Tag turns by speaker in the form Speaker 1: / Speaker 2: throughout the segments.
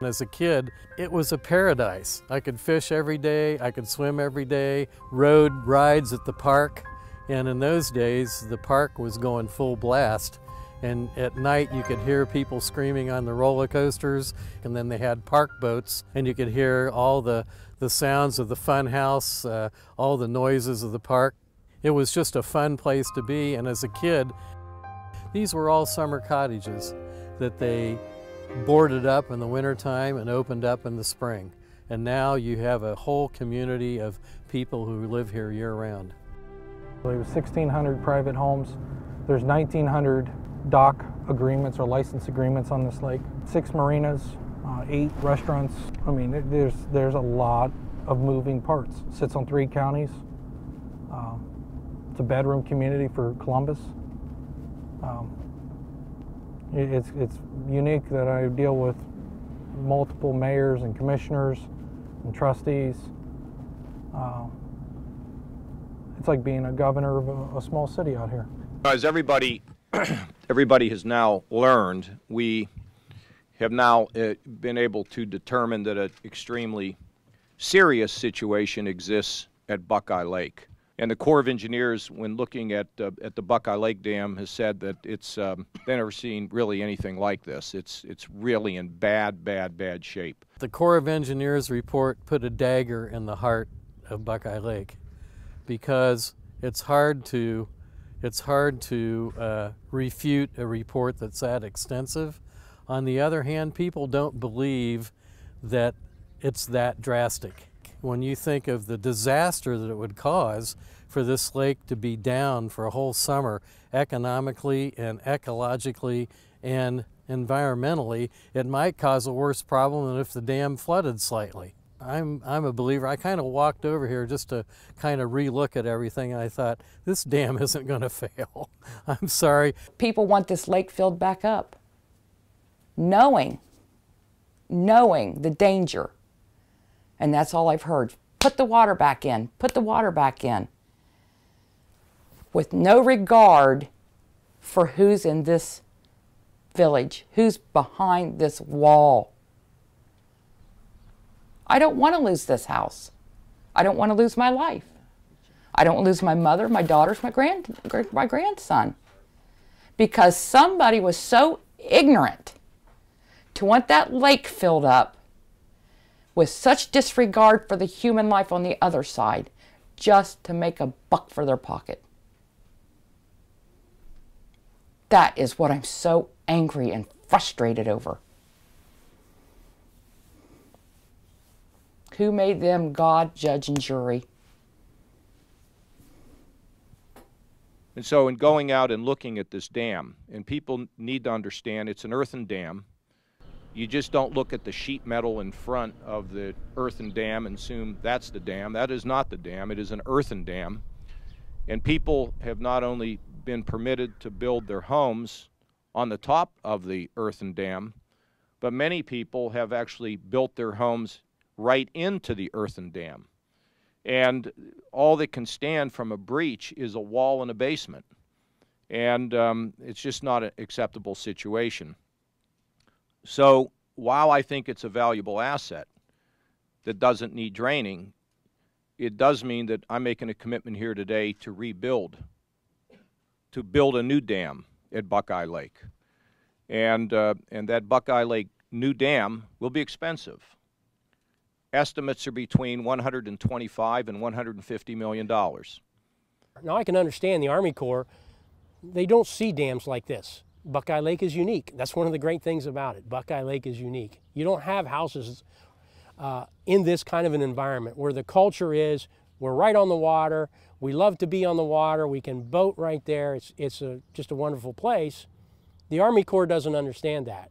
Speaker 1: As a kid, it was a paradise. I could fish every day, I could swim every day, rode rides at the park, and in those days the park was going full blast. And at night you could hear people screaming on the roller coasters, and then they had park boats, and you could hear all the sounds of the fun house, all the noises of the park. It was just a fun place to be, and as a kid, these were all summer cottages that they boarded up in the wintertime and opened up in the spring. And now you have a whole community of people who live here year-round.
Speaker 2: There was 1,600 private homes. There's 1,900 dock agreements or license agreements on this lake. 6 marinas, 8 restaurants. I mean, there's a lot of moving parts. It sits on 3 counties. It's a bedroom community for Columbus. It's unique that I deal with multiple mayors and commissioners and trustees. It's like being a governor of a small city out here.
Speaker 3: As everybody has now learned, we have now been able to determine that an extremely serious situation exists at Buckeye Lake. And the Corps of Engineers, when looking at the Buckeye Lake Dam, has said that it's they've never seen really anything like this. It's really in bad shape.
Speaker 1: The Corps of Engineers report put a dagger in the heart of Buckeye Lake, because it's hard to refute a report that's that extensive. On the other hand, people don't believe that it's that drastic. When you think of the disaster that it would cause for this lake to be down for a whole summer, economically and ecologically and environmentally, it might cause a worse problem than if the dam flooded slightly. I'm a believer. I kind of walked over here just to kind of re-look at everything, and I thought, this dam isn't going to fail. I'm sorry.
Speaker 4: People want this lake filled back up, knowing the danger. And that's all I've heard. Put the water back in. Put the water back in. With no regard for who's in this village, who's behind this wall. I don't want to lose this house. I don't want to lose my life. I don't want to lose my mother, my daughters, my grandson. Because somebody was so ignorant to want that lake filled up with such disregard for the human life on the other side, just to make a buck for their pocket. That is what I'm so angry and frustrated over. Who made them God, judge, and jury?
Speaker 3: And so in going out and looking at this dam, and people need to understand it's an earthen dam. You just don't look at the sheet metal in front of the earthen dam and assume that's the dam. That is not the dam. It is an earthen dam. And people have not only been permitted to build their homes on the top of the earthen dam, but many people have actually built their homes right into the earthen dam. And all that can stand from a breach is a wall and a basement. And it's just not an acceptable situation. So while I think it's a valuable asset that doesn't need draining, it does mean that I'm making a commitment here today to rebuild, to build a new dam at Buckeye Lake. And that Buckeye Lake new dam will be expensive. Estimates are between $125 and $150 million.
Speaker 5: Now I can understand the Army Corps, they don't see dams like this. Buckeye Lake is unique. That's one of the great things about it. Buckeye Lake is unique. You don't have houses in this kind of an environment where the culture is, we're right on the water, we love to be on the water, we can boat right there, it's just a wonderful place. The Army Corps doesn't understand that.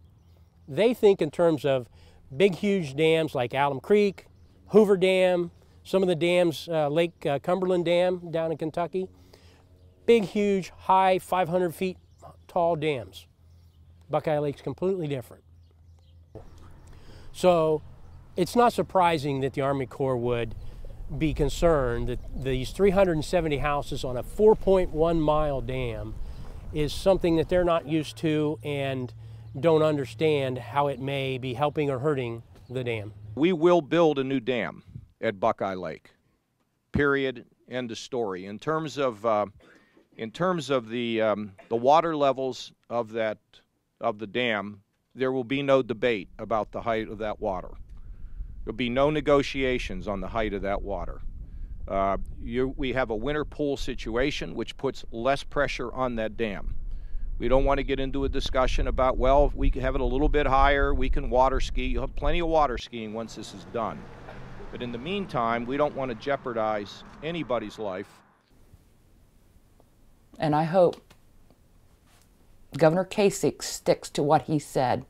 Speaker 5: They think in terms of big, huge dams like Alum Creek, Hoover Dam, some of the dams, Lake Cumberland Dam down in Kentucky. Big, huge, high, 500 feet tall dams. Buckeye Lake's completely different. So it's not surprising that the Army Corps would be concerned that these 370 houses on a 4.1 mile dam is something that they're not used to, and don't understand how it may be helping or hurting the dam.
Speaker 3: We will build a new dam at Buckeye Lake. Period. End of story. In terms of the water levels of the dam, there will be no debate about the height of that water. There'll be no negotiations on the height of that water. We have a winter pool situation, which puts less pressure on that dam. We don't want to get into a discussion about, well, if we can have it a little bit higher, we can water ski. You'll have plenty of water skiing once this is done. But in the meantime, we don't want to jeopardize anybody's life.
Speaker 4: And I hope Governor Kasich sticks to what he said,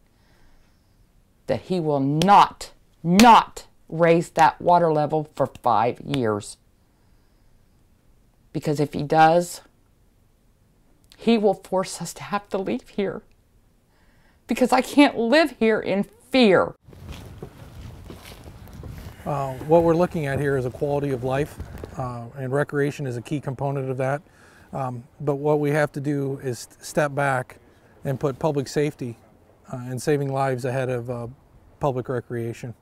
Speaker 4: that he will not raise that water level for 5 years. Because if he does, he will force us to have to leave here. Because I can't live here in fear.
Speaker 2: What we're looking at here is a quality of life, and recreation is a key component of that. But what we have to do is step back and put public safety and saving lives ahead of public recreation.